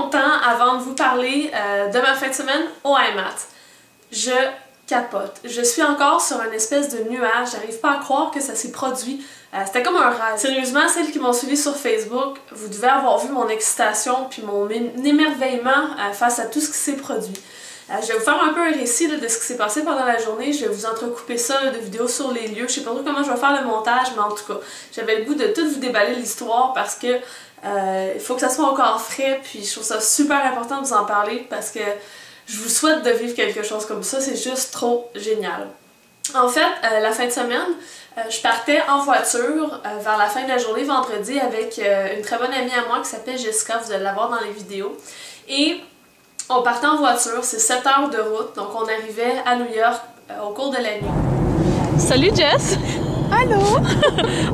longtemps avant de vous parler de ma fin de semaine au IMAT. Je capote. Je suis encore sur une espèce de nuage. J'arrive pas à croire que ça s'est produit. C'était comme un rêve. Sérieusement, celles qui m'ont suivi sur Facebook, vous devez avoir vu mon excitation puis mon émerveillement face à tout ce qui s'est produit. Je vais vous faire un peu un récit de ce qui s'est passé pendant la journée. Je vais vous entrecouper ça de vidéos sur les lieux. Je sais pas trop comment je vais faire le montage, mais en tout cas, j'avais le goût de tout vous déballer l'histoire parce que il faut que ça soit encore frais. Puis je trouve ça super important de vous en parler parce que je vous souhaite de vivre quelque chose comme ça. C'est juste trop génial. En fait, la fin de semaine, je partais en voiture vers la fin de la journée vendredi avec une très bonne amie à moi qui s'appelle Jessica. Vous allez la voir dans les vidéos. Et on partait en voiture, c'est 7 heures de route, donc on arrivait à New York au cours de la nuit. Salut Jess! Allô!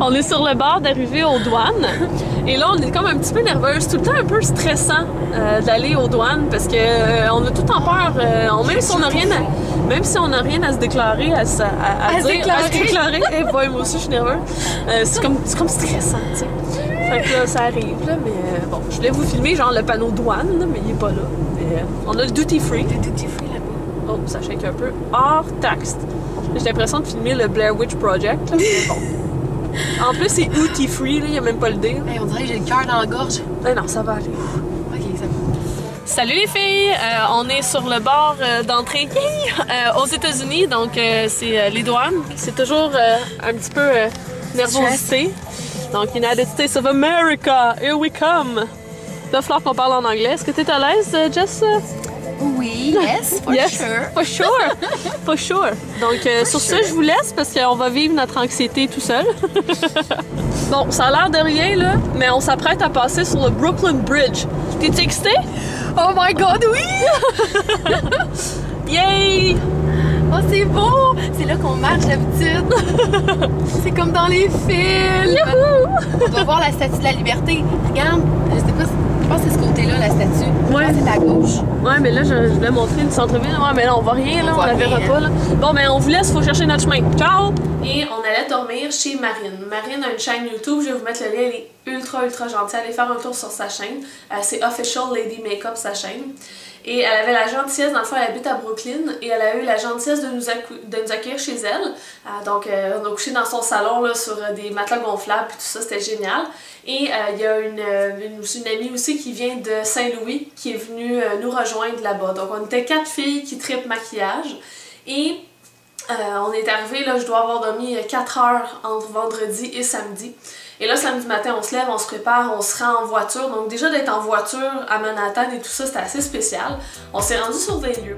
On est sur le bord d'arriver aux douanes et là on est comme un petit peu nerveuse, tout le temps un peu stressant d'aller aux douanes parce que on a tout en peur, même si on n'a rien à se déclarer, à se déclarer. Hey boy, moi aussi je suis nerveuse. C'est comme stressant, tu sais. Fait que là, ça arrive, là, mais bon, je voulais vous filmer genre le panneau douane, là, mais il est pas là. Mais, on a le duty free. Le duty free là-bas. Oh, ça shake un peu. Hors taxe. J'ai l'impression de filmer le Blair Witch Project, là, mais bon. En plus, c'est duty free, là, il n'y a même pas le D. Hey, on dirait que j'ai le cœur dans la gorge. Ben non, ça va aller. Ok, ça va. Salut les filles! On est sur le bord d'entrée aux États-Unis, donc c'est les douanes. C'est toujours un petit peu nervosité. Donc, United States of America, here we come! Là, il va falloir qu'on parle en anglais. Est-ce que tu es à l'aise, Jess? Oui, yes, for sure. For sure, for sure. Donc, sur ce, je vous laisse parce qu'on va vivre notre anxiété tout seul. Bon, ça a l'air de rien, là, mais on s'apprête à passer sur le Brooklyn Bridge. T'es excitée? Oh my God, oui! Yay! Oh, c'est beau! C'est là qu'on marche d'habitude. C'est comme dans les films. On va voir la Statue de la Liberté. Regarde, je sais pas, je pense que c'est ce côté-là, la statue. Ouais. C'est à gauche. Ouais, mais là, je voulais montrer le centre-ville. Ouais, mais là, on voit rien, là, on la verra pas, là. Bon, ben, on vous laisse, faut chercher notre chemin. Ciao! Et on allait dormir chez Marine. Marine a une chaîne YouTube, je vais vous mettre le lien, elle est ultra gentille. Allez faire un tour sur sa chaîne. C'est Official Lady Makeup, sa chaîne. Et elle avait la gentillesse, dans le fond, elle habite à Brooklyn, et elle a eu la gentillesse de nous accueillir chez elle. Donc, on a couché dans son salon là, sur des matelas gonflables, puis tout ça, c'était génial. Et il y a une amie aussi qui vient de Saint-Louis, qui est venue nous rejoindre là-bas. Donc, on était 4 filles qui trippent maquillage. Et on est arrivé, là, je dois avoir dormi 4 heures entre vendredi et samedi. Et là, samedi matin, on se lève, on se prépare, on se rend en voiture. Donc déjà d'être en voiture à Manhattan et tout ça, c'était assez spécial. On s'est rendu sur des lieux.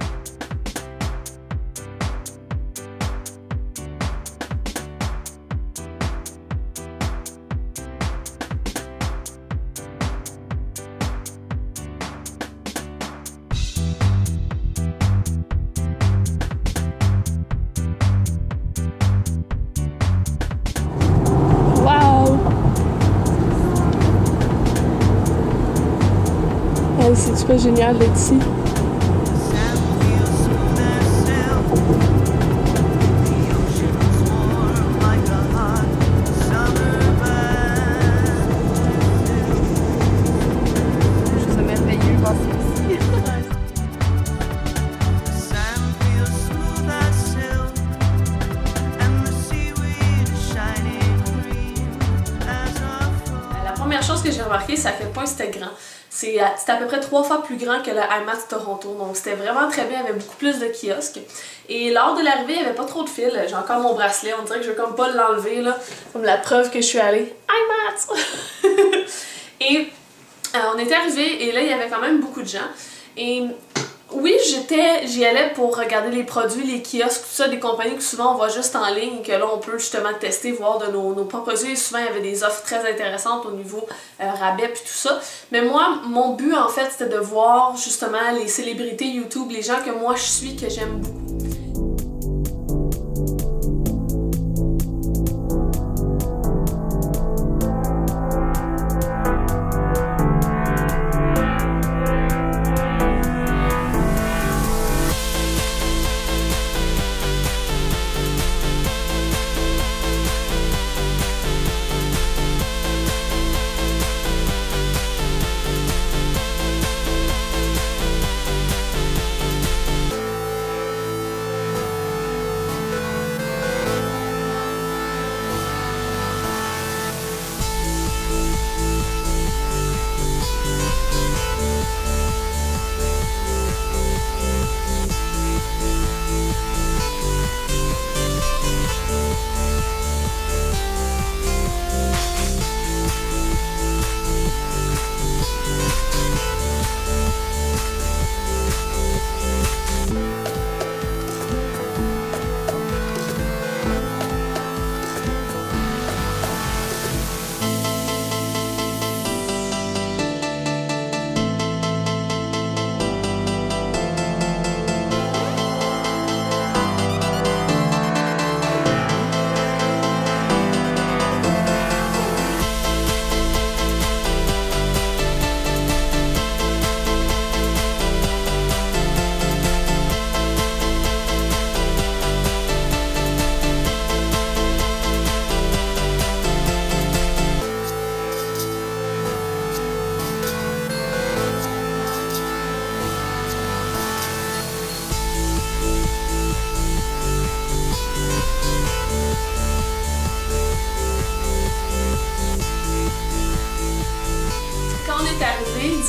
C'est super génial d'être ici. C'est merveilleux, passer ici. La première chose que j'ai remarqué, c'est à quel point c'était grand. C'est à peu près 3 fois plus grand que le IMAT Toronto, donc c'était vraiment très bien, il y avait beaucoup plus de kiosques. Et lors de l'arrivée, il n'y avait pas trop de fil. J'ai encore mon bracelet, on dirait que je vais comme pas l'enlever, là, comme la preuve que je suis allée IMAT! Et on était arrivé et là, il y avait quand même beaucoup de gens. Et oui, j'y allais pour regarder les produits, les kiosques, tout ça, des compagnies que souvent on voit juste en ligne, que là on peut justement tester, voir de nos propres yeux. Et souvent il y avait des offres très intéressantes au niveau rabais puis tout ça. Mais moi, mon but en fait, c'était de voir justement les célébrités YouTube, les gens que moi je suis, que j'aime beaucoup.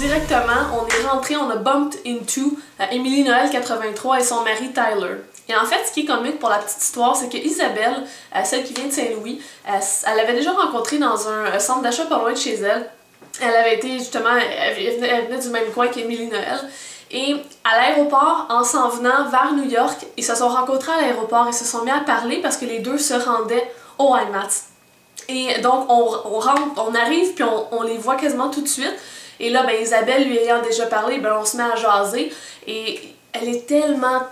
directement, on est rentré, on a bumped into Émilie Noël 83 et son mari Tyler. Et en fait, ce qui est comique pour la petite histoire, c'est que Isabelle, celle qui vient de Saint-Louis, elle l'avait déjà rencontré dans un centre d'achat pas loin de chez elle. Elle avait été justement, elle venait du même coin qu'Émilie Noël. Et à l'aéroport, en s'en venant vers New York, ils se sont rencontrés à l'aéroport et se sont mis à parler parce que les deux se rendaient au IMAT. Et donc on arrive puis on les voit quasiment tout de suite. Et là, ben, Isabelle lui ayant déjà parlé, ben, on se met à jaser. Et elle est tellement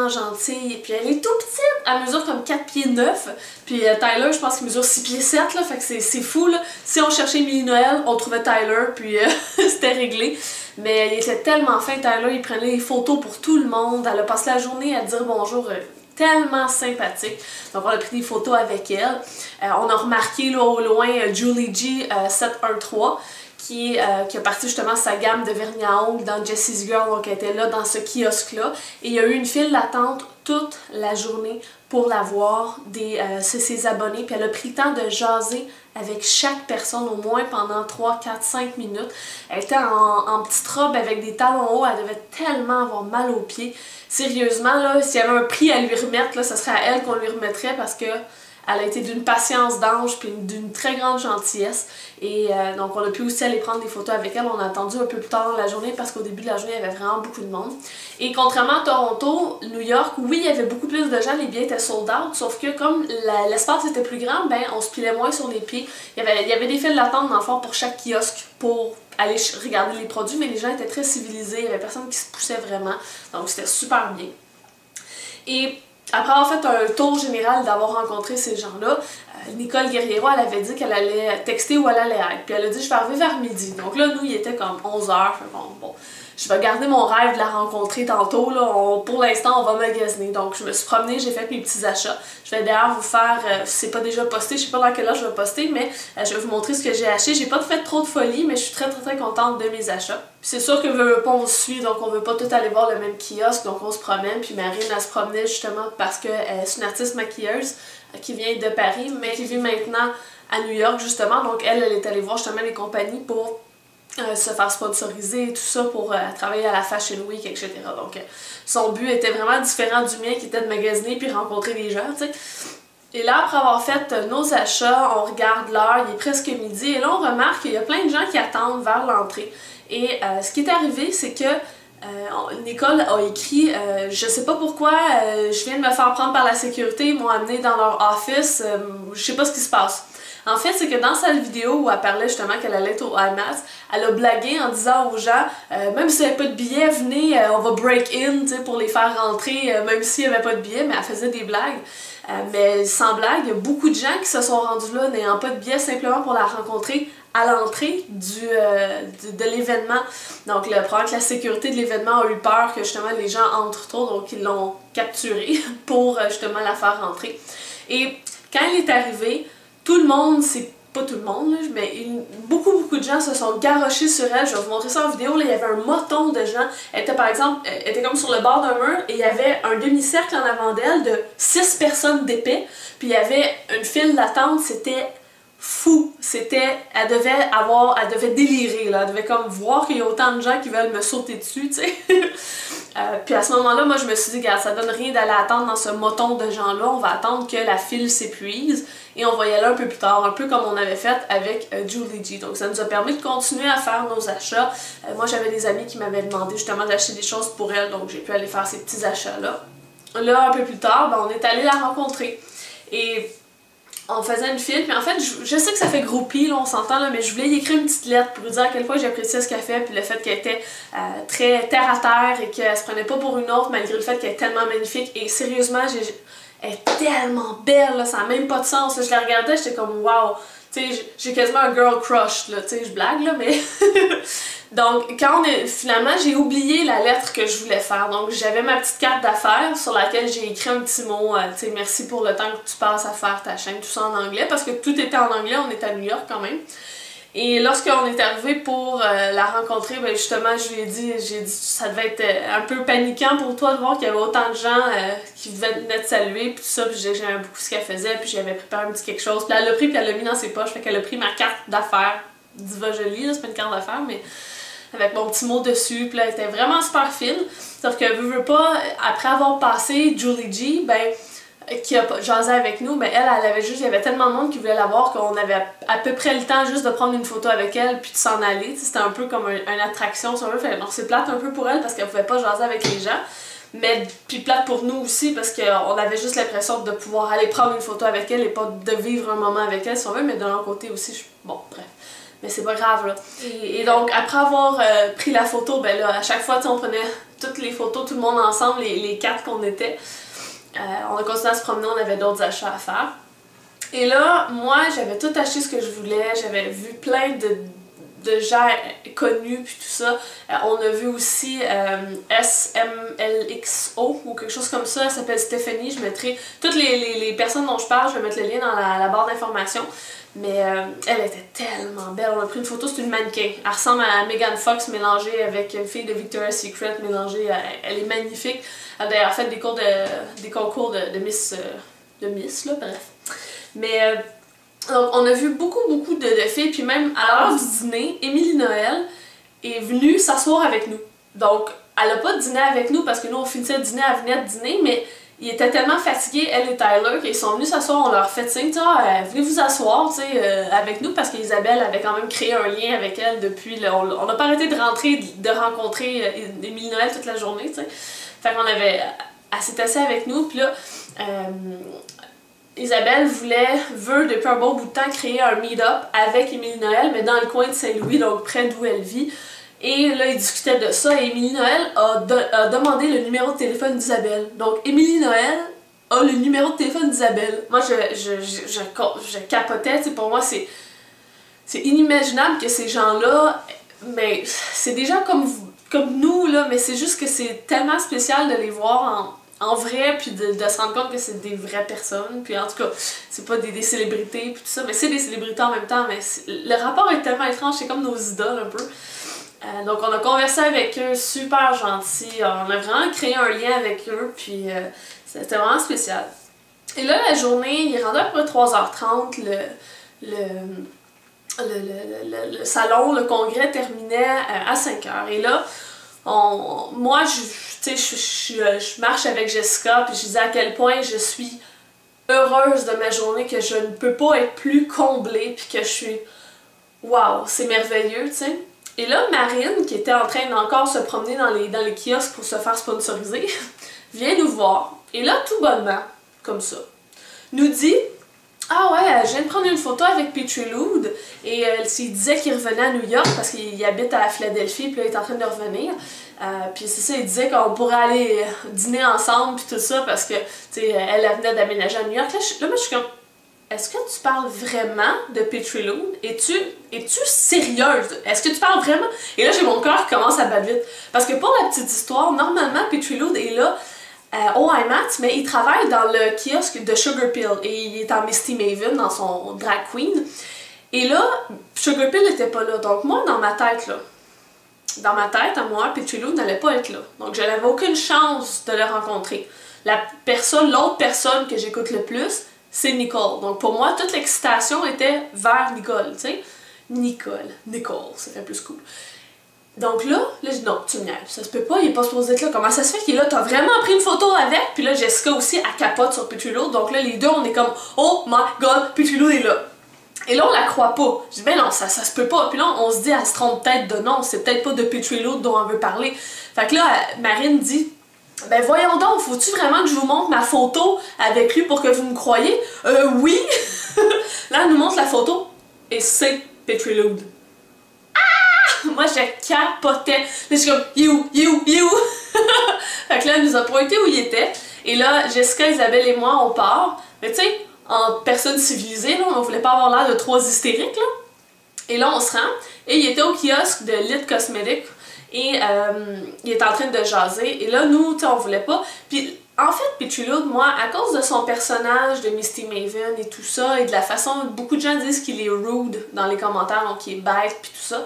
gentille. Puis elle est tout petite, elle mesure comme 4 pieds 9. Puis Tyler, je pense qu'il mesure 6 pieds 7, là, fait que c'est fou, là. Si on cherchait Émilie Noël, on trouvait Tyler, puis c'était réglé. Mais il était tellement fin, Tyler, il prenait des photos pour tout le monde. Elle a passé la journée à dire bonjour, tellement sympathique. Donc on a pris des photos avec elle. On a remarqué là au loin Julie G 713. Qui a parti justement sa gamme de vernis à ongles dans Jessie's Girl, donc elle était là dans ce kiosque-là. Et il y a eu une file d'attente toute la journée pour la voir, ses abonnés. Puis elle a pris le temps de jaser avec chaque personne au moins pendant 3, 4, 5 minutes. Elle était en petite robe avec des talons hauts, elle devait tellement avoir mal aux pieds. Sérieusement, là, s'il y avait un prix à lui remettre, là, ce serait à elle qu'on lui remettrait parce que elle a été d'une patience d'ange puis d'une très grande gentillesse. Et donc on a pu aussi aller prendre des photos avec elle. On a attendu un peu plus tard dans la journée parce qu'au début de la journée, il y avait vraiment beaucoup de monde. Et contrairement à Toronto, New York, oui, il y avait beaucoup plus de gens, les billets étaient sold out, sauf que comme l'espace était plus grand, ben on se pilait moins sur les pieds. Il y avait des files d'attente dans le fond pour chaque kiosque pour aller regarder les produits, mais les gens étaient très civilisés, il y avait personne qui se poussait vraiment. Donc c'était super bien. Et après avoir fait un tour général d'avoir rencontré ces gens-là, Nicole Guerriero, elle avait dit qu'elle allait texter où elle allait être. Puis elle a dit, je vais arriver vers midi. Donc là, nous, il était comme 11h. Bon, je vais garder mon rêve de la rencontrer tantôt. Là. Pour l'instant, on va magasiner. Donc je me suis promenée, j'ai fait mes petits achats. Je vais d'ailleurs vous faire, si c'est pas déjà posté, je sais pas dans quelle heure je vais poster, mais je vais vous montrer ce que j'ai acheté. J'ai pas fait trop de folie, mais je suis très contente de mes achats. Puis c'est sûr que veut pas, on se suit, donc on veut pas tout aller voir le même kiosque, donc on se promène. Puis Marine, elle se promenait justement parce qu'elle est une artiste maquilleuse qui vient de Paris, mais qui vit maintenant à New York justement. Donc elle est allée voir justement les compagnies pour se faire sponsoriser et tout ça pour travailler à la Fashion Week, etc. Donc son but était vraiment différent du mien qui était de magasiner puis rencontrer des gens, tu sais. Et là, après avoir fait nos achats, on regarde l'heure, il est presque midi, et là on remarque qu'il y a plein de gens qui attendent vers l'entrée. Et ce qui est arrivé, c'est que Nicole a écrit je sais pas pourquoi, je viens de me faire prendre par la sécurité, ils m'ont amené dans leur office, je sais pas ce qui se passe. En fait, c'est que dans sa vidéo où elle parlait justement qu'elle allait être au IMAT, elle a blagué en disant aux gens même si vous n'avez pas de billets, venez, on va break in pour les faire rentrer, même s'il n'y avait pas de billets, mais elle faisait des blagues. Mais sans blague, il y a beaucoup de gens qui se sont rendus là n'ayant pas de billets simplement pour la rencontrer à l'entrée de l'événement. Donc le problème que la sécurité de l'événement a eu peur que justement les gens entrent trop, donc ils l'ont capturée pour justement la faire rentrer. Et quand elle est arrivée, tout le monde, c'est pas tout le monde, là, mais beaucoup de gens se sont garochés sur elle. Je vais vous montrer ça en vidéo. Là, il y avait un moton de gens. Elle était par exemple, elle était comme sur le bord d'un mur et il y avait un demi-cercle en avant d'elle de 6 personnes d'épais. Puis il y avait une file d'attente, c'était fou. Elle devait délirer, là. Elle devait comme voir qu'il y a autant de gens qui veulent me sauter dessus, tu sais. Puis à ce moment-là, moi je me suis dit, regarde, ça donne rien d'aller attendre dans ce moton de gens-là, on va attendre que la file s'épuise et on va y aller un peu plus tard, un peu comme on avait fait avec Julie G. Donc ça nous a permis de continuer à faire nos achats. Moi j'avais des amis qui m'avaient demandé justement d'acheter des choses pour elles, donc j'ai pu aller faire ces petits achats-là. Là, un peu plus tard, ben, on est allé la rencontrer. Et on faisait une file, puis en fait, je sais que ça fait groupie, là, on s'entend, là, mais je voulais y écrire une petite lettre pour lui dire à quel point j'appréciais ce qu'elle fait, puis le fait qu'elle était très terre à terre et qu'elle se prenait pas pour une autre, malgré le fait qu'elle est tellement magnifique. Et sérieusement, elle est tellement belle, là, ça n'a même pas de sens. Là, je la regardais, j'étais comme wow, tu sais, j'ai quasiment un girl crush, là, tu sais, je blague, là, mais. Donc, finalement, j'ai oublié la lettre que je voulais faire. Donc, j'avais ma petite carte d'affaires sur laquelle j'ai écrit un petit mot, tu sais, merci pour le temps que tu passes à faire ta chaîne, tout ça en anglais, parce que tout était en anglais, on était à New York quand même. Et lorsqu'on est arrivé pour la rencontrer, ben justement, je lui ai dit, ça devait être un peu paniquant pour toi de voir qu'il y avait autant de gens qui venaient te saluer, puis tout ça, puis j'aimais beaucoup ce qu'elle faisait, puis j'avais préparé un petit quelque chose. Puis elle l'a pris, puis elle l'a mis dans ses poches, fait qu'elle a pris ma carte d'affaires, Diva Jolie, là, c'est pas une carte d'affaires, mais avec mon petit mot dessus, puis là, elle était vraiment super fine. Sauf que, veux pas, après avoir passé Julie G, ben, qui a jasé avec nous, ben elle avait juste, il y avait tellement de monde qui voulait la voir qu'on avait à peu près le temps juste de prendre une photo avec elle puis de s'en aller. C'était un peu comme une attraction, si on veut. Donc c'est plate un peu pour elle parce qu'elle pouvait pas jaser avec les gens. Mais puis plate pour nous aussi parce qu'on avait juste l'impression de pouvoir aller prendre une photo avec elle et pas de vivre un moment avec elle si on veut, mais de l'autre côté aussi, bon bref. Mais c'est pas grave là. Et donc après avoir pris la photo, ben là, à chaque fois on prenait toutes les photos, tout le monde ensemble, les 4 qu'on était. On a continué à se promener, on avait d'autres achats à faire. Et là, moi, j'avais tout acheté ce que je voulais, j'avais vu plein de gens connus puis tout ça. On a vu aussi SMLXO ou quelque chose comme ça, elle s'appelle Stéphanie. Je mettrai toutes les personnes dont je parle, je vais mettre le lien dans la barre d'informations. Mais elle était tellement belle. On a pris une photo, c'est une mannequin. Elle ressemble à Megan Fox mélangée avec une fille de Victoria's Secret mélangée. Elle est magnifique. Elle a d'ailleurs fait des concours de Miss, là, bref. Mais donc on a vu beaucoup de filles. Puis même à l'heure du dîner, Émilie Noël est venue s'asseoir avec nous. Donc elle a pas dîné avec nous parce que nous on finissait le dîner, elle venait de dîner, mais ils étaient tellement fatigués, elle et Tyler, qu'ils sont venus s'asseoir, on leur fait signe, venez vous asseoir avec nous, parce qu'Isabelle avait quand même créé un lien avec elle depuis, on n'a pas arrêté de rencontrer Émilie Noël toute la journée, t'sais. Fait qu'on elle s'est assise avec nous, puis là, Isabelle veut depuis un bon bout de temps créer un meet-up avec Émilie Noël, mais dans le coin de Saint-Louis, donc près d'où elle vit. Et là, ils discutaient de ça et Émilie Noël a demandé le numéro de téléphone d'Isabelle. Donc, Émilie Noël a le numéro de téléphone d'Isabelle. Moi, je capotais. Pour moi, c'est inimaginable que ces gens-là, mais c'est des gens comme nous, là, mais c'est juste que c'est tellement spécial de les voir en vrai, puis de se rendre compte que c'est des vraies personnes. Puis en tout cas, c'est pas des célébrités, puis tout ça, mais c'est des célébrités en même temps. Mais le rapport est tellement étrange, c'est comme nos idoles un peu. Donc on a conversé avec eux, super gentils, on a vraiment créé un lien avec eux, puis c'était vraiment spécial. Et là, la journée, il est rendu à peu près 3h30, le salon, le congrès terminait à 5h. Et là, moi, je marche avec Jessica, puis je disais à quel point je suis heureuse de ma journée, que je ne peux pas être plus comblée, puis que je suis... Waouh, c'est merveilleux, tu sais. Et là, Marine, qui était en train d'encore se promener dans les kiosques pour se faire sponsoriser, vient nous voir. Et là, tout bonnement, comme ça, nous dit « Ah ouais, je viens de prendre une photo avec Petrie Loud. » Et il disait qu'il revenait à New York parce qu'il habite à Philadelphie, puis là, il est en train de revenir. Puis c'est ça, il disait qu'on pourrait aller dîner ensemble, puis tout ça, parce que, tu sais, elle venait d'aménager à New York. Là, moi, je suis comme... Est-ce que tu parles vraiment de Petrie Loud? Es-tu sérieuse? Est-ce que tu parles vraiment? Et là, j'ai mon cœur qui commence à battre vite. Parce que pour la petite histoire, normalement, Petrie Loud est là au IMAT, mais il travaille dans le kiosque de Sugar Pill. Et il est en Misty Maven, dans son drag queen. Et là, Sugar Pill n'était pas là. Donc moi, dans ma tête, à moi, Petrie Loud n'allait pas être là. Donc je n'avais aucune chance de le rencontrer. L'autre personne que j'écoute le plus, c'est Nicole. Donc pour moi, toute l'excitation était vers Nicole, tu sais. Nicole, ça fait plus cool. Donc là, je dis non, tu me niaises, ça se peut pas, il est pas supposé être là. Comment ça se fait qu'il est là? T'as vraiment pris une photo avec? Puis là, Jessica aussi, elle capote sur Petrie Loud. Donc là, les deux, on est comme, oh my god, Petrie Loud est là. Et là, on la croit pas. Je dis, ben non, ça se peut pas. Puis là, on se dit, elle se trompe peut-être de nom, c'est peut-être pas de Petrie Loud dont on veut parler. Fait que là, Marine dit, ben voyons donc, faut-tu vraiment que je vous montre ma photo avec lui pour que vous me croyiez? Oui! Là, elle nous montre la photo et c'est Petrie Loud. Ah! Moi, je capotais. Là, je suis comme, il est où? Fait que là, elle nous a pointé où il était. Et là, Jessica, Isabelle et moi, on part. Mais tu sais, en personne civilisée, là, on voulait pas avoir l'air de trois hystériques, là. Et là, on se rend. Et il était au kiosque de Lit Cosmetics. Et il est en train de jaser. Et là, nous, on voulait pas. Puis, en fait, Petrie Loud, moi, à cause de son personnage de Misty Maven et tout ça, et de la façon dont beaucoup de gens disent qu'il est rude dans les commentaires, donc qu'il est bête, puis tout ça,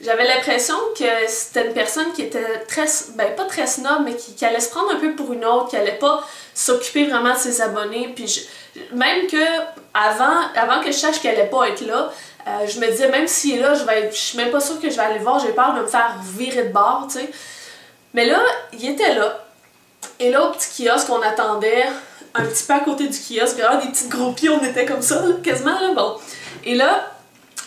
j'avais l'impression que c'était une personne qui était très, ben pas très snob, mais qui allait se prendre un peu pour une autre, qui allait pas s'occuper vraiment de ses abonnés. Puis même que, avant que je sache qu'elle allait pas être là, Je me disais, même s'il est là, je suis même pas sûre que je vais aller le voir, j'ai peur de me faire virer de bord, tu sais. Mais là, il était là. Et là, au petit kiosque, on attendait un petit peu à côté du kiosque, vraiment des petites groupies, on était comme ça, là, quasiment, là, bon. Et là,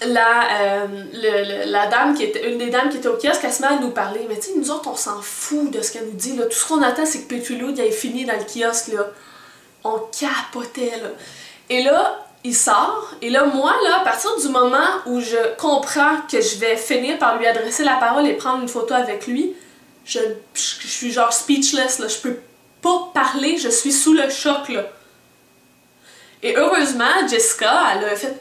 la dame une des dames qui était au kiosque, elle se met à nous parler. Mais tu sais, nous autres, on s'en fout de ce qu'elle nous dit, là. Tout ce qu'on attend, c'est que Petrie Lou ait fini dans le kiosque, là. On capotait, là. Et là, il sort, et là, moi, là, à partir du moment où je comprends que je vais finir par lui adresser la parole et prendre une photo avec lui, je suis genre speechless, là, je peux pas parler, je suis sous le choc, là. Et heureusement, Jessica, elle a fait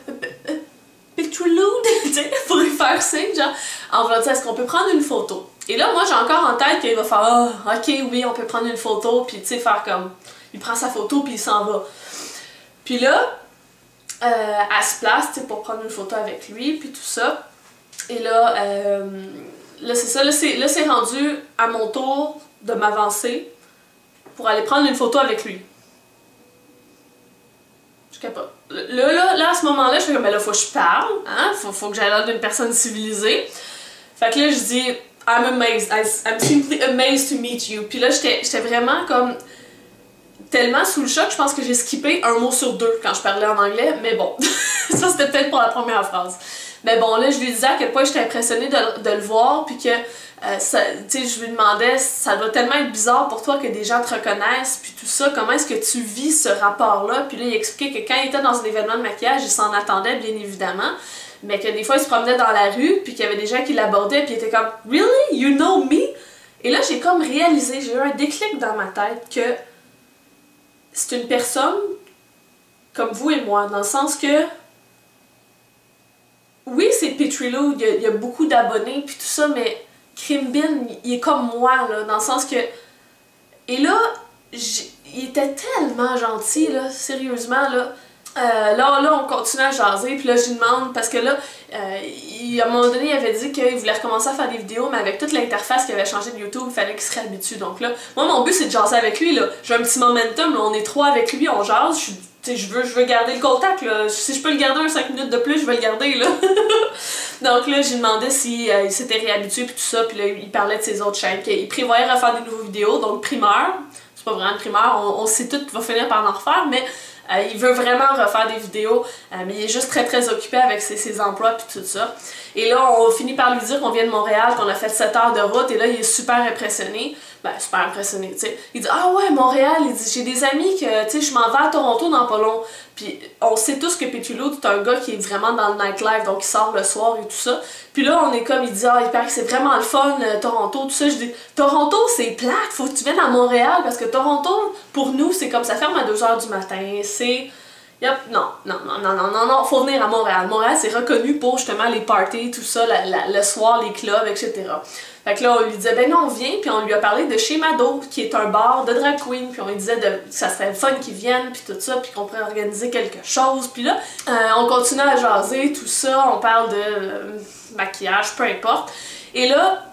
Petrie Lou, tu sais, pour lui faire signe, genre, en voulant dire, est-ce qu'on peut prendre une photo? Et là, moi, j'ai encore en tête qu'il va faire, ah, ok, oui, on peut prendre une photo, puis tu sais, faire comme, il prend sa photo, puis il s'en va. Puis là, elle se place, tu sais, pour prendre une photo avec lui, puis tout ça. Et là, là c'est ça, là, c'est rendu à mon tour de m'avancer pour aller prendre une photo avec lui. Je capote. Là, à ce moment-là, je fais comme, ben là, faut que je parle, hein, faut que j'aille l'air d'une personne civilisée. Fait que là, je dis, I'm amazed, I'm simply amazed to meet you. Puis là, j'étais vraiment comme tellement sous le choc, je pense que j'ai skippé un mot sur deux quand je parlais en anglais, mais bon, ça c'était peut-être pour la première phrase. Mais bon, là, je lui disais à quel point j'étais impressionnée de le voir, puis que, tu sais, je lui demandais, ça doit tellement être bizarre pour toi que des gens te reconnaissent, puis tout ça, comment est-ce que tu vis ce rapport-là? Puis là, il expliquait que quand il était dans un événement de maquillage, il s'en attendait, bien évidemment, mais que des fois, il se promenait dans la rue, puis qu'il y avait des gens qui l'abordaient, puis il était comme « Really? You know me? » Et là, j'ai comme réalisé, j'ai eu un déclic dans ma tête que c'est une personne comme vous et moi, dans le sens que oui, c'est Petrie Lou, il y a beaucoup d'abonnés puis tout ça, mais Crimbin, il est comme moi, là, dans le sens que... Et là, il était tellement gentil, là, sérieusement, là. Là, on continue à jaser, puis là, je lui demande, parce que là, à un moment donné, il avait dit qu'il voulait recommencer à faire des vidéos, mais avec toute l'interface qui avait changé de YouTube, il fallait qu'il se réhabitue. Donc là, moi, mon but, c'est de jaser avec lui, là. J'ai un petit momentum, là, on est trois avec lui, on jase, je veux garder le contact, là. Si je peux le garder 5 minutes de plus, je vais le garder, là. Donc là, je lui demandais s'il s'était réhabitué, puis tout ça, puis là, il parlait de ses autres chaînes, qu'il prévoyait refaire des nouvelles vidéos, donc primeur. C'est pas vraiment une primeur, on sait tout qu'il va finir par en refaire, mais... il veut vraiment refaire des vidéos, mais il est juste très occupé avec ses emplois puis tout ça. Et là, on finit par lui dire qu'on vient de Montréal, qu'on a fait 7 heures de route, et là, il est super impressionné. Ben, super impressionné, tu sais. Il dit « Ah ouais, Montréal, il dit, j'ai des amis que, tu sais, je m'en vais à Toronto dans pas long. » Puis on sait tous que Petrie Lou, c'est un gars qui est vraiment dans le nightlife, donc il sort le soir et tout ça. Puis là, on est comme, il dit « Ah, il paraît que c'est vraiment le fun, Toronto, tout ça. » Je dis « Toronto, c'est plate, faut que tu viennes à Montréal, parce que Toronto, pour nous, c'est comme ça ferme à 2 h du matin, c'est... » Yep, non, faut venir à Montréal. Montréal, c'est reconnu pour justement les parties, tout ça, le soir, les clubs, etc. Fait que là, on lui disait, ben non, on vient, puis on lui a parlé de Chez Mado, qui est un bar de drag queen, puis on lui disait que ça serait fun qu'ils viennent, puis tout ça, puis qu'on pourrait organiser quelque chose. Puis là, on continue à jaser, tout ça, on parle de maquillage, peu importe. Et là,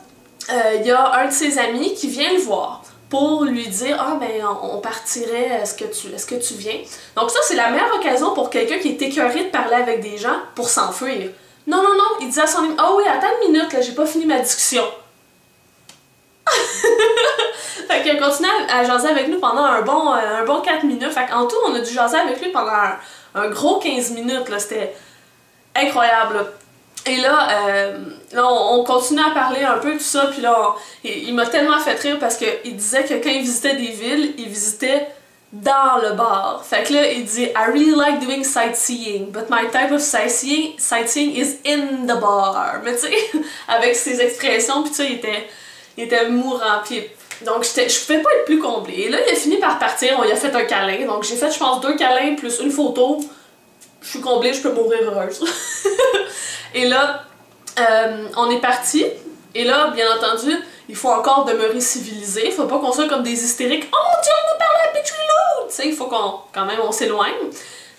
il y a un de ses amis qui vient le voir pour lui dire « Ah, ben, on partirait, est-ce que tu viens? » Donc ça, c'est la meilleure occasion pour quelqu'un qui est écœuré de parler avec des gens pour s'enfuir. Non, il dit à son ami « Ah oui, attends une minute, là, j'ai pas fini ma discussion. » Fait qu'il a continué à jaser avec nous pendant un bon 4 minutes. Fait qu'en tout, on a dû jaser avec lui pendant un gros 15 minutes, là, c'était incroyable, là. Et là, on continue à parler un peu, tout ça, puis là, il m'a tellement fait rire parce qu'il disait que quand il visitait des villes, il visitait dans le bar. Fait que là, il dit « I really like doing sightseeing, but my type of sightseeing is in the bar. » Mais tu sais, avec ses expressions, puis tu sais, il était mourant, puis... Donc, je pouvais pas être plus comblée. Et là, il a fini par partir, on lui a fait un câlin, donc j'ai fait, je pense, 2 câlins plus une photo. Je suis comblée, je peux mourir heureuse. Et là, on est parti. Et là, bien entendu, il faut encore demeurer civilisé. Il faut pas qu'on soit comme des hystériques. « Oh mon Dieu, on a parlé à Petrie Lou! » Tu sais, il faut quand même, on s'éloigne.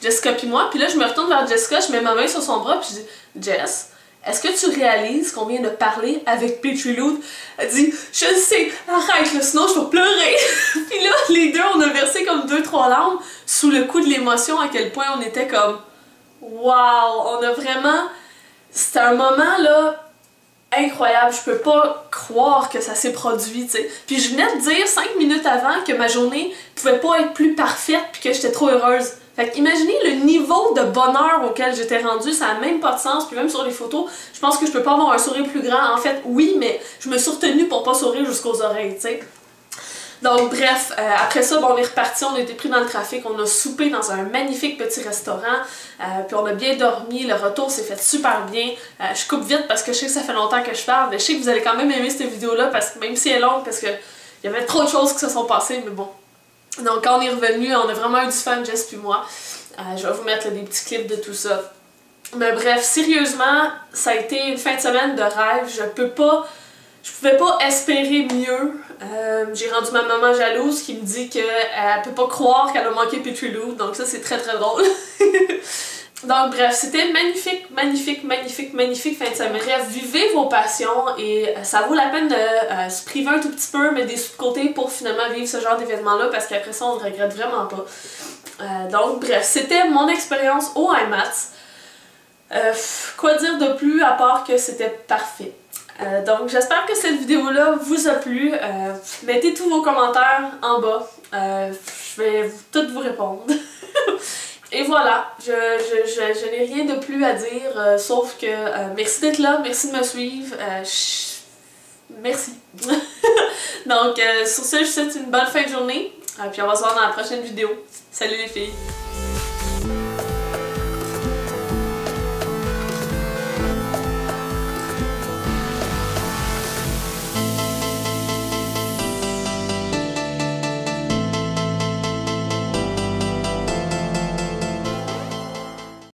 Jessica puis moi. Puis là, je me retourne vers Jessica, je mets ma main sur son bras, puis je dis « Jess, est-ce que tu réalises qu'on vient de parler avec Petrie Lou? » Elle dit « Je le sais, arrête, là, sinon je vais pleurer. » Puis là, les deux, on a versé comme 2-3 larmes sous le coup de l'émotion, à quel point on était comme « Wow! » On a vraiment C'était un moment là incroyable, je peux pas croire que ça s'est produit, tu sais. Puis je venais de dire 5 minutes avant que ma journée pouvait pas être plus parfaite puis que j'étais trop heureuse. Fait que imaginez le niveau de bonheur auquel j'étais rendue, ça a même pas de sens, puis même sur les photos, je pense que je peux pas avoir un sourire plus grand. En fait, oui, mais je me suis retenue pour pas sourire jusqu'aux oreilles, tu sais. Donc bref, après ça, bon, on est reparti, on a été pris dans le trafic, on a soupé dans un magnifique petit restaurant, puis on a bien dormi, le retour s'est fait super bien. Je coupe vite parce que je sais que ça fait longtemps que je parle, mais je sais que vous allez quand même aimer cette vidéo-là, parce que même si elle est longue, parce que il y avait trop de choses qui se sont passées, mais bon. Donc quand on est revenu, on a vraiment eu du fun, Jess puis moi. Je vais vous mettre là, des petits clips de tout ça. Mais bref, sérieusement, ça a été une fin de semaine de rêve, je pouvais pas espérer mieux. J'ai rendu ma maman jalouse qui me dit qu'elle peut pas croire qu'elle a manqué Petri Lou, donc ça c'est très très drôle. Donc bref, c'était magnifique, magnifique, magnifique, magnifique fin de semaine. Bref, vivez vos passions et ça vaut la peine de se priver un tout petit peu, mettre des sous de côté pour finalement vivre ce genre d'événement-là parce qu'après ça on ne regrette vraiment pas. Donc bref, c'était mon expérience au IMATS. Quoi dire de plus à part que c'était parfait. Donc j'espère que cette vidéo-là vous a plu. Mettez tous vos commentaires en bas. Je vais toutes vous répondre. Et voilà, je n'ai rien de plus à dire, sauf que merci d'être là, merci de me suivre. Merci. Donc sur ce, je vous souhaite une bonne fin de journée. Puis on va se voir dans la prochaine vidéo. Salut les filles!